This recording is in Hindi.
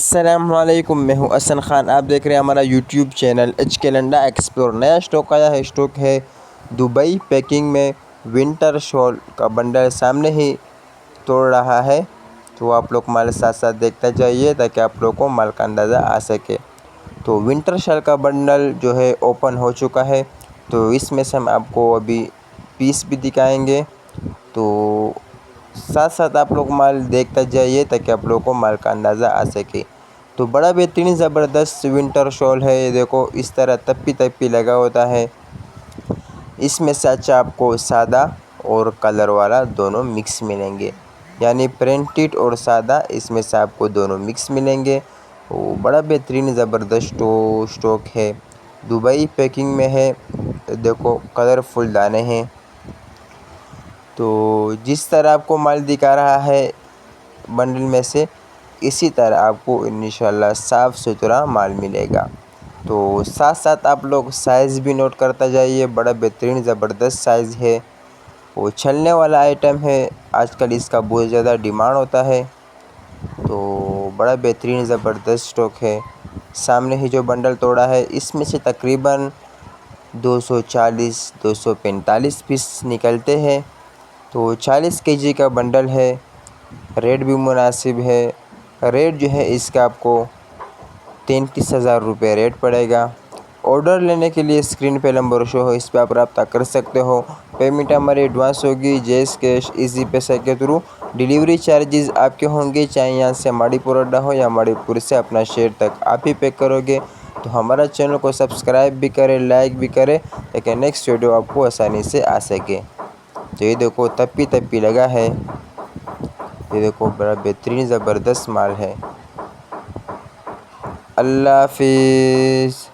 अस्सलामुअलैकुम, मैं हूं असन खान। आप देख रहे हैं हमारा YouTube channel H calendar explore. नया स्टॉक आया है, स्टॉक है दुबई पैकिंग में विंटर शॉल का बंडल सामने ही तोड़ रहा है। तो आप लोग माल साथ साथ देखते जाइए ताकि आप लोग को माल का अंदाज़ा आ सके। तो विंटर शॉल का बंडल जो है ओपन हो चुका है। तो इसमें से हम आपको अभी पीस भी दिखाएंगे। तो साथ साथ आप लोग माल देखते जाइए ताकि आप लोगों को माल का अंदाज़ा आ सके। तो बड़ा बेहतरीन ज़बरदस्त विंटर शॉल है। ये देखो, इस तरह तप्पी तप्पी लगा होता है। इसमें से अच्छा आपको सादा और कलर वाला दोनों मिक्स मिलेंगे, यानी प्रिंटेड और सादा, इसमें से आपको दोनों मिक्स मिलेंगे। वो बड़ा बेहतरीन ज़बरदस्त स्टॉक है, दुबई पैकिंग में है। देखो कलरफुल दाने हैं। तो जिस तरह आपको माल दिखा रहा है बंडल में से, इसी तरह आपको इंशाल्लाह साफ़ सुथरा माल मिलेगा। तो साथ साथ आप लोग साइज़ भी नोट करता जाइए। बड़ा बेहतरीन ज़बरदस्त साइज़ है। वो छलने वाला आइटम है, आजकल इसका बहुत ज़्यादा डिमांड होता है। तो बड़ा बेहतरीन ज़बरदस्त स्टॉक है। सामने ही जो बंडल तोड़ा है, इसमें से तकरीबन 240-245 पीस निकलते हैं। तो 40 केजी का बंडल है। रेट भी मुनासिब है। रेट जो है इसका आपको 33,000 रुपये रेट पड़ेगा। ऑर्डर लेने के लिए स्क्रीन पे नंबर शो हो, इस पर आप रब्ता कर सकते हो। पेमेंट हमारी एडवांस होगी, जैस कैश, इजी पैसा के थ्रू। डिलीवरी चार्जेस आपके होंगे, चाहे यहाँ से माड़ीपुर अड्डा हो या माड़ीपुर से अपना शहर तक आप ही पे करोगे। तो हमारा चैनल को सब्सक्राइब भी करें, लाइक भी करें ताकि नेक्स्ट वीडियो आपको आसानी से आ सके। तो ये देखो तप्पी तप्पी लगा है। ये देखो बड़ा बेहतरीन ज़बरदस्त माल है। अल्लाह हाफिज़।